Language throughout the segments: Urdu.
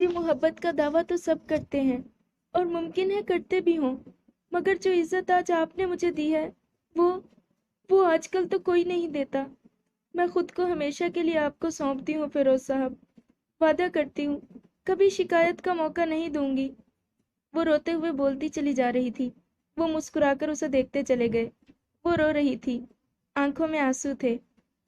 محبت کا دعویٰ تو سب کرتے ہیں اور ممکن ہے کرتے بھی ہوں، مگر جو عزت آج آپ نے مجھے دی ہے وہ وہ آج کل تو کوئی نہیں دیتا۔ میں خود کو ہمیشہ کے لیے آپ کو سونپتی ہوں فیروز صاحب، وعدہ کرتی ہوں کبھی شکایت کا موقع نہیں دوں گی۔ وہ روتے ہوئے بولتی چلی جا رہی تھی۔ وہ مسکرا کر اسے دیکھتے چلے گئے۔ وہ رو رہی تھی، آنکھوں میں آنسو تھے،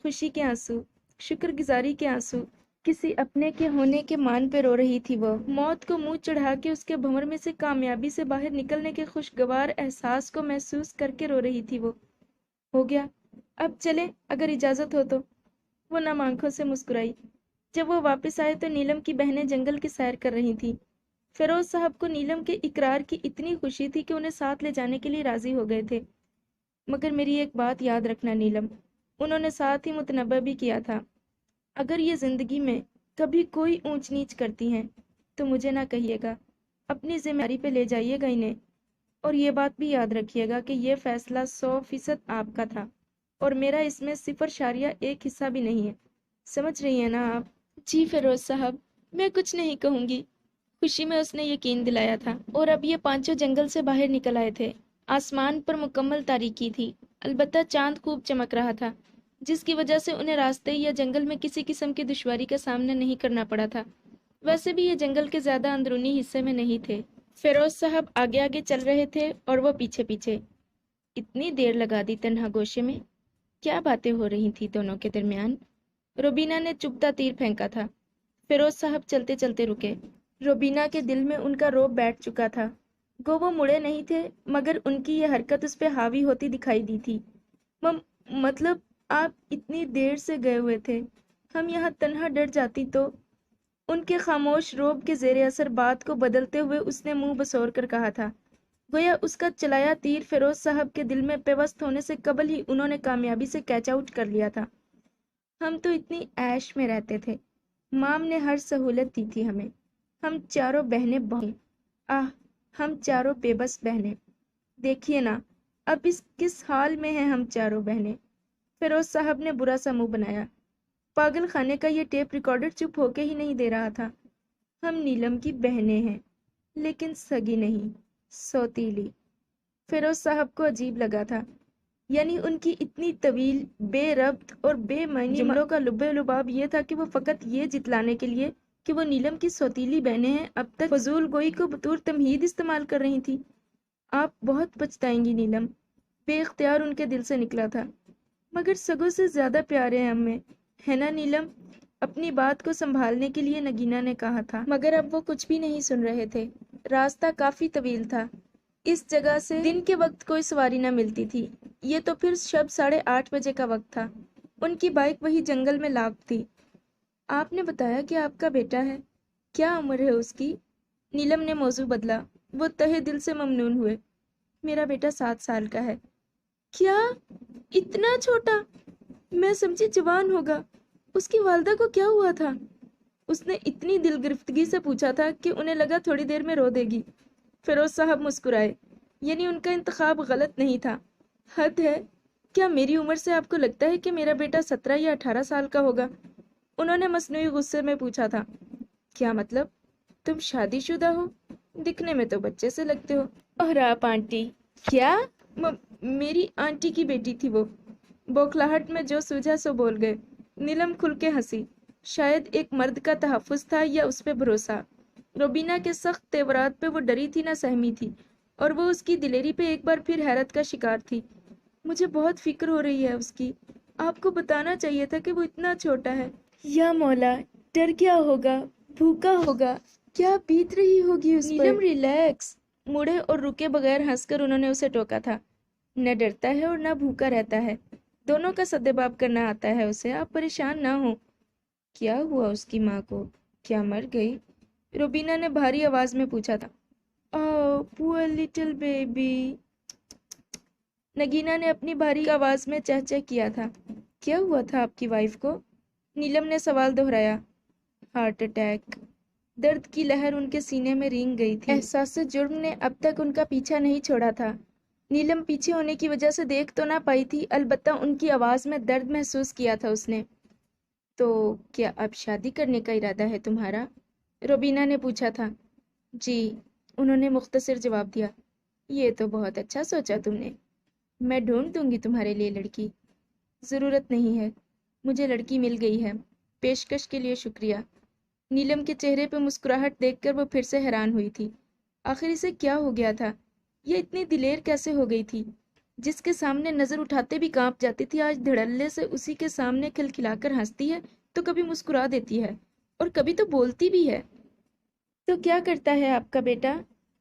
خوشی کے آنسو، شکر گزاری کے آنسو، کسی اپنے کے ہونے کے مان پہ رو رہی تھی۔ وہ موت کو منہ چڑھا کے اس کے بھنور میں سے کامیابی سے باہر نکلنے کے خوشگوار احساس کو محسوس کر کے رو رہی تھی۔ وہ ہو گیا، اب چلے اگر اجازت ہو تو۔ وہ نم آنکھوں سے مسکرائی۔ جب وہ واپس آئے تو نیلم کی بہنیں جنگل کی سیر کر رہی تھیں۔ فیروز صاحب کو نیلم کے اقرار کی اتنی خوشی تھی کہ انہیں ساتھ لے جانے کے لیے راضی ہو گئے تھے۔ مگر میری ایک بات یاد رکھنا نیلم، انہوں نے ساتھ ہی متنبہ بھی کیا تھا، اگر یہ زندگی میں کبھی کوئی اونچ نیچ کرتی ہیں تو مجھے نہ کہیے گا، اپنی ذمہ داری پہ لے جائیے گا انہیں، اور یہ بات بھی یاد رکھیے گا کہ یہ فیصلہ 100% آپ کا تھا اور میرا اس میں 0.1 حصہ بھی نہیں ہے۔ سمجھ رہی ہیں نا آپ؟ جی فیروز صاحب، میں کچھ نہیں کہوں گی، خوشی میں اس نے یقین دلایا تھا۔ اور اب یہ پانچوں جنگل سے باہر نکل آئے تھے۔ آسمان پر مکمل تاریکی تھی، البتہ چاند خوب چمک رہا تھا، جس کی وجہ سے انہیں راستے یا جنگل میں کسی قسم کی دشواری کا سامنا نہیں کرنا پڑا تھا۔ ویسے بھی یہ جنگل کے زیادہ اندرونی حصے میں نہیں تھے۔ فیروز صاحب آگے آگے چل رہے تھے اور وہ پیچھے پیچھے۔ اتنی دیر لگا دی تنہا گوشے میں، کیا باتیں ہو رہی تھی دونوں کے درمیان؟ روبینہ نے چبھتا تیر پھینکا تھا۔ فیروز صاحب چلتے چلتے رکے۔ روبینہ کے دل میں ان کا رعب بیٹھ چکا تھا۔ گو وہ مڑے نہیں تھے، مگر ان کی یہ حرکت اس پہ حاوی ہوتی دکھائی دی تھی۔ مطلب آپ اتنی دیر سے گئے ہوئے تھے، ہم یہاں تنہا ڈر جاتی تو۔ ان کے خاموش رعب کے زیر اثر بات کو بدلتے ہوئے اس نے منہ بسور کر کہا تھا، گویا اس کا چلایا تیر فیروز صاحب کے دل میں پیوست ہونے سے قبل ہی انہوں نے کامیابی سے کیچ آؤٹ کر لیا تھا۔ ہم تو اتنی عیش میں رہتے تھے، مام نے ہر سہولت دی تھی ہمیں، ہم چاروں بہنیں بہنیں، ہم چاروں بے بس بہنیں، دیکھیے نا اب اس کس حال میں ہیں ہم چاروں بہنیں۔ فیروز صاحب نے برا سا منہ بنایا۔ پاگل خانے کا یہ ٹیپ ریکارڈر چپ ہو کے ہی نہیں دے رہا تھا۔ ہم نیلم کی بہنیں ہیں، لیکن سگی نہیں، سوتیلی۔ فیروز صاحب کو عجیب لگا تھا، یعنی ان کی اتنی طویل بے ربط اور بے معنی جملوں کا لب لباب یہ تھا کہ وہ فقط یہ جتلانے کے لیے کہ وہ نیلم کی سوتیلی بہنیں ہیں اب تک فضول گوئی کو بطور تمہید استعمال کر رہی تھی۔ آپ بہت پچھتائیں گی نیلم، بے اختیار ان کے دل سے نکلا تھا، مگر سگوں سے زیادہ پیارے ہیں ہمیں، ہے نا نیلم؟ اپنی بات کو سنبھالنے کے لیے نگینا نے کہا تھا، مگر اب وہ کچھ بھی نہیں سن رہے تھے۔ راستہ کافی طویل تھا، اس جگہ سے دن کے وقت کوئی سواری نہ ملتی تھی، یہ تو پھر شب 8:30 بجے کا وقت تھا۔ ان کی بائک وہی جنگل میں لاک تھی۔ آپ نے بتایا کہ آپ کا بیٹا ہے، کیا عمر ہے اس کی؟ نیلم نے موضوع بدلا۔ وہ تہہ دل سے ممنون ہوئے۔ میرا بیٹا 7 سال کا ہے۔ کیا؟ اتنا چھوٹا؟ میں سمجھی جوان ہوگا۔ اس کی والدہ کو کیا ہوا تھا؟ اس نے اتنی دل گرفتگی سے پوچھا تھا کہ انہیں لگا تھوڑی دیر میں رو دے گی۔ فیروز صاحب مسکرائے، یعنی ان کا انتخاب غلط نہیں تھا۔ حد ہے، کیا میری عمر سے آپ کو لگتا ہے کہ میرا بیٹا 17 یا 18 سال کا ہوگا؟ انہوں نے مصنوعی غصے میں پوچھا تھا۔ کیا مطلب؟ تم شادی شدہ ہو؟ دکھنے میں تو بچے سے لگتے ہو۔ اور آپ آنٹی؟ کیا؟ میری آنٹی کی بیٹی تھی وہ۔ بوکھلاہٹ میں جو سوجھا سو بول گئے۔ نیلم کھل کے ہنسی، شاید ایک مرد کا تحفظ تھا یا اس پہ بھروسہ۔ روبینہ کے سخت تیورات پہ وہ ڈری تھی نہ سہمی تھی، اور وہ اس کی دلیری پہ ایک بار پھر حیرت کا شکار تھی۔ مجھے بہت فکر ہو رہی ہے اس کی، آپ کو بتانا چاہیے تھا کہ وہ اتنا چھوٹا ہے۔ یا مولا، ڈر گیا ہوگا، بھوکا ہوگا، کیا بیت رہی ہوگی اس پر۔ نیلم ریلیکس۔ مڑے اور رکے بغیر ہنس کر انہوں نے اسے ٹوکا تھا، نہ ڈرتا ہے اور نہ بھوکا رہتا ہے، دونوں کا سدباب کرنا آتا ہے اسے، آپ پریشان نہ ہوں۔ کیا ہوا اس کی ماں کو؟ کیا مر گئی؟ روبینہ نے بھاری آواز میں پوچھا تھا۔ Oh, poor little baby. نگینا نے اپنی بھاری آواز میں چہچہ کیا تھا۔ کیا ہوا تھا آپ کی وائف کو؟ نیلم نے سوال دہرایا۔ Heart attack. درد کی لہر ان کے سینے میں رینگ گئی تھی۔ احساس جرم نے اب تک ان کا پیچھا نہیں چھوڑا تھا۔ نیلم پیچھے ہونے کی وجہ سے دیکھ تو نہ پائی تھی، البتہ ان کی آواز میں درد محسوس کیا تھا اس نے۔ تو کیا اب شادی کرنے کا ارادہ ہے تمہارا؟ روبینہ نے پوچھا تھا۔ جی، انہوں نے مختصر جواب دیا۔ یہ تو بہت اچھا سوچا تم نے، میں ڈھونڈ دوں گی تمہارے لیے لڑکی۔ ضرورت نہیں ہے، مجھے لڑکی مل گئی ہے، پیشکش کے لیے شکریہ۔ نیلم کے چہرے پہ مسکراہٹ دیکھ کر وہ پھر سے حیران ہوئی تھی۔ آخر اسے کیا ہو گیا تھا؟ یہ اتنی دلیر کیسے ہو گئی تھی؟ جس کے سامنے نظر اٹھاتے بھی کانپ جاتی تھی، آج دھڑلے سے اسی کے سامنے کھلکھلا کر ہنستی ہے، تو کبھی مسکرا دیتی ہے اور کبھی تو بولتی بھی ہے۔ تو کیا کرتا ہے آپ کا بیٹا؟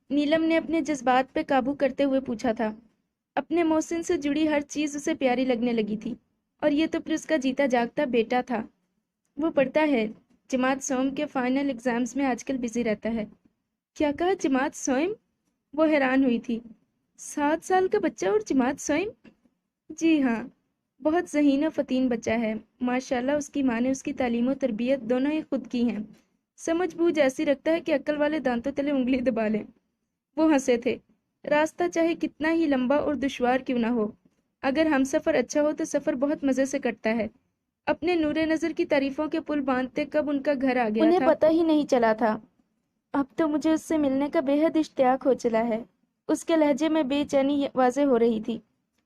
نیلم نے اپنے جذبات پہ قابو کرتے ہوئے پوچھا تھا۔ اپنے محسن سے جڑی ہر چیز اسے پیاری لگنے لگی تھی، اور یہ تو پھر اس کا جیتا جاگتا بیٹا تھا۔ وہ پڑھتا ہے، جماعت سوم کے فائنل ایگزامز میں آج کل بزی رہتا ہے۔ کیا کہا، جماعت سوم؟ وہ حیران ہوئی تھی۔ 7 سال کا بچہ اور جماعت سوم؟ جی ہاں، بہت ذہین و فطین بچہ ہے، ماشاءاللہ۔ اس کی ماں نے اس کی تعلیم و تربیت دونوں ہی خود کی ہیں۔ سمجھ بوجھ ایسی رکھتا ہے کہ عقل والے دانتوں تلے انگلی دبا لیں۔ وہ ہنسے تھے۔ راستہ چاہے کتنا ہی لمبا اور دشوار کیوں نہ ہو، اگر ہم سفر اچھا ہو تو سفر بہت مزے سے کٹتا ہے۔ اپنے نور نظر کی تعریفوں کے پل باندھتے کب ان کا گھر آ گیا تھا، انہیں پتہ ہی نہیں چلا تھا۔ اب تو مجھے اس سے ملنے کا بے حد اشتیاق ہو چلا ہے۔ اس کے لہجے میں بے چینی واضح ہو رہی تھی۔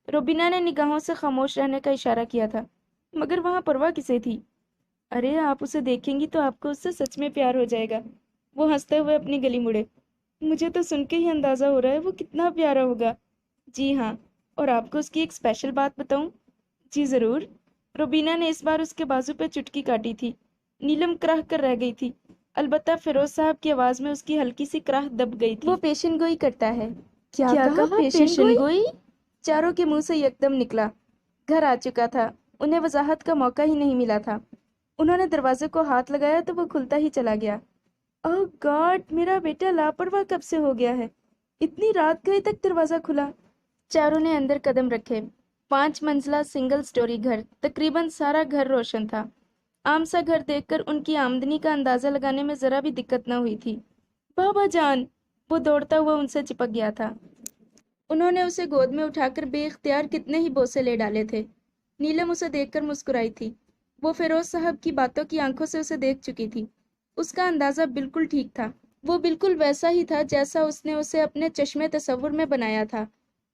روبینہ نے نگاہوں سے خاموش رہنے کا اشارہ کیا تھا، مگر وہاں پرواہ کسے تھی؟ ارے آپ اسے دیکھیں گی تو آپ کو اس سے سچ میں پیار ہو جائے گا۔ وہ ہنستے ہوئے اپنی گلی مڑے۔ مجھے تو سن کے ہی اندازہ ہو رہا ہے وہ کتنا پیارا ہوگا۔ جی ہاں، اور آپ کو اس کی ایک اسپیشل بات بتاؤں؟ جی ضرور۔ روبینہ نے اس بار اس کے بازو پہ چٹکی کاٹی تھی۔ نیلم کراہ کر رہ گئی تھی، البتہ فیروز صاحب کی آواز میں اس کی ہلکی سی کراہ دب گئی تھی۔ وہ پیشن گوئی کرتا ہے۔ کیا کہا، پیشن گوئی؟ چاروں کے منہ سے یکدم نکلا۔ گھر آ چکا تھا، انہیں وضاحت کا موقع ہی نہیں ملا تھا۔ انہوں نے دروازے کو ہاتھ لگایا تو وہ کھلتا ہی چلا گیا۔ اوہ گاڈ، میرا بیٹا لاپرواہ کب سے ہو گیا ہے؟ اتنی رات گئے تک دروازہ کھلا۔ چاروں نے اندر قدم رکھے۔ 5 منزلہ سنگل سٹوری گھر، تقریباً سارا گھر روشن تھا۔ عام سا گھر دیکھ کر ان کی آمدنی کا اندازہ لگانے میں ذرا بھی دقت نہ ہوئی تھی۔ بابا جان! وہ دوڑتا ہوا ان سے چپک گیا تھا۔ انہوں نے اسے گود میں اٹھا کر بے اختیار کتنے ہی بوسے لے ڈالے تھے۔ نیلم اسے دیکھ کر مسکرائی تھی۔ وہ فیروز صاحب کی باتوں کی آنکھوں سے اسے دیکھ چکی تھی۔ اس کا اندازہ بالکل ٹھیک تھا، وہ بالکل ویسا ہی تھا جیسا اس نے اسے اپنے چشمے تصور میں بنایا تھا،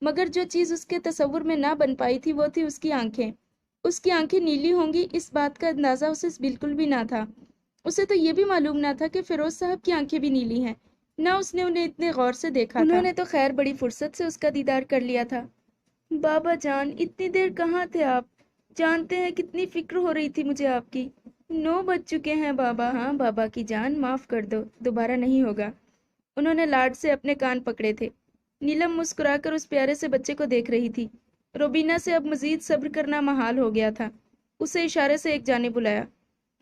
مگر جو چیز اس کے تصور میں نہ بن پائی تھی وہ تھی اس کی آنکھیں۔ اس کی آنکھیں نیلی ہوں گی اس بات کا اندازہ اسے بالکل بھی نہ تھا۔ اسے تو یہ بھی معلوم نہ تھا کہ فیروز صاحب کی آنکھیں بھی نیلی ہیں، نہ اس نے انہیں اتنے غور سے دیکھا تھا۔ انہوں نے تو خیر بڑی فرصت سے اس کا دیدار کر لیا تھا۔ بابا جان، اتنی دیر کہاں تھے آپ؟ جانتے ہیں کتنی فکر ہو رہی تھی مجھے آپ کی۔ 9 بج چکے ہیں بابا۔ ہاں بابا کی جان، معاف کر دو، دوبارہ نہیں ہوگا۔ انہوں نے لاڈ سے اپنے کان پکڑے تھے۔ نیلم مسکرا کر اس پیارے سے بچے کو دیکھ رہی تھی۔ روبینہ سے اب مزید صبر کرنا محال ہو گیا تھا۔ اسے اشارے سے ایک جانب بلایا۔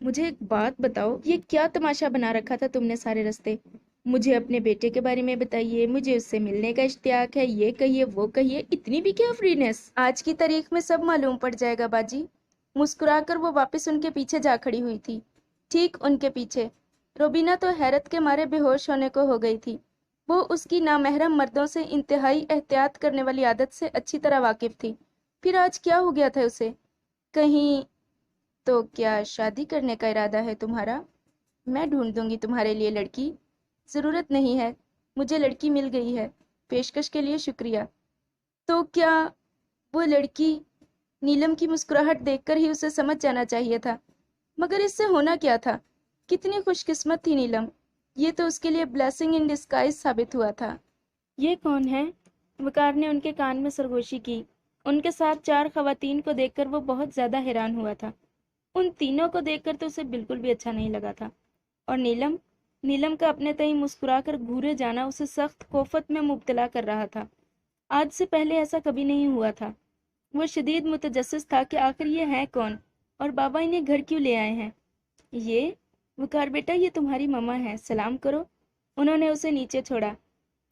مجھے ایک بات بتاؤ، یہ کیا تماشا بنا رکھا تھا تم نے سارے رستے؟ مجھے اپنے بیٹے کے بارے میں بتائیے، مجھے اس سے ملنے کا اشتیاق ہے، یہ کہیے وہ کہیے، اتنی بھی کیا فرینس؟ آج کی تاریخ میں سب معلوم پڑ جائے گا باجی۔ مسکرا کر وہ واپس ان کے پیچھے جا کھڑی ہوئی تھی، ٹھیک ان کے پیچھے۔ روبینہ تو حیرت کے مارے بے ہوش ہونے کو ہو گئی تھی۔ وہ اس کی نامحرم مردوں سے انتہائی احتیاط کرنے والی عادت سے اچھی طرح واقف تھی۔ پھر آج کیا ہو گیا تھا اسے؟ کہیں تو کیا شادی کرنے کا ارادہ ہے تمہارا؟ میں ڈھونڈ دوں گی تمہارے لیے لڑکی۔ ضرورت نہیں ہے، مجھے لڑکی مل گئی ہے، پیشکش کے لیے شکریہ۔ تو کیا وہ لڑکی؟ نیلم کی مسکراہٹ دیکھ کر ہی اسے سمجھ جانا چاہیے تھا، مگر اس سے ہونا کیا تھا؟ کتنی خوش قسمت تھی نیلم، یہ تو اس کے لیے بلیسنگ ان ڈسگائز ثابت ہوا تھا۔ یہ کون ہے؟ وقار نے ان کے کان میں سرگوشی کی۔ ان کے ساتھ 4 خواتین کو دیکھ کر وہ بہت زیادہ حیران ہوا تھا۔ ان تینوں کو دیکھ کر تو اسے بالکل بھی اچھا نہیں لگا تھا، اور نیلم کا اپنے تئیں مسکرا کر گھورے جانا اسے سخت خوفت میں مبتلا کر رہا تھا۔ آج سے پہلے ایسا کبھی نہیں ہوا تھا۔ وہ شدید متجسس تھا کہ آخر یہ ہے کون، اور بابا انہیں گھر کیوں لے آئے ہیں؟ یہ وقار بیٹا، یہ تمہاری مما ہے، سلام کرو۔ انہوں نے اسے نیچے چھوڑا۔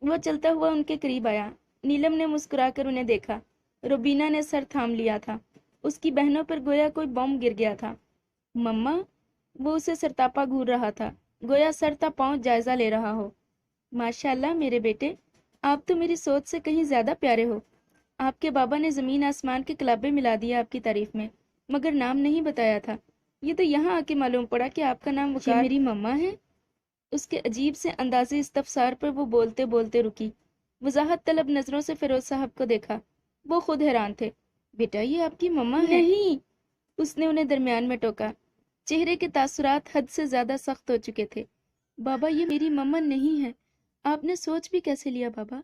وہ چلتا ہوا ان کے قریب آیا۔ نیلم نے مسکرا کر انہیں دیکھا۔ روبینہ نے سر تھام لیا تھا، اس کی بہنوں پر گویا کوئی بم گر گیا تھا۔ مما؟ وہ اسے سرتاپا گھور رہا تھا، گویا سر تا پاؤں جائزہ لے رہا ہو۔ ماشاءاللہ میرے بیٹے، آپ تو میری سوچ سے کہیں زیادہ پیارے ہو۔ آپ کے بابا نے زمین آسمان کے کلابے ملا دیا آپ کی تعریف میں، مگر نام نہیں بتایا تھا۔ یہ تو یہاں آ کے معلوم پڑا کہ آپ کا نام وقار۔ یہ میری مما ہے؟ اس کے عجیب سے اندازے استفسار پر وہ بولتے بولتے رکی۔ وضاحت طلب نظروں سے فیروز صاحب کو دیکھا۔ وہ خود حیران تھے۔ بیٹا یہ آپ کی مما ہے؟ نہیں، اس نے انہیں درمیان میں ٹوکا۔ چہرے کے تاثرات حد سے زیادہ سخت ہو چکے تھے۔ بابا یہ میری مما نہیں ہے۔ آپ نے سوچ بھی کیسے لیا بابا؟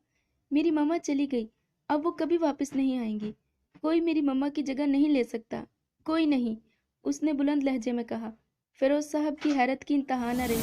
میری مما چلی گئی، اب وہ کبھی واپس نہیں آئیں گی۔ کوئی میری مما کی جگہ نہیں لے سکتا، کوئی نہیں، اس نے بلند لہجے میں کہا۔ فیروز صاحب کی حیرت کی انتہا نہ رہی۔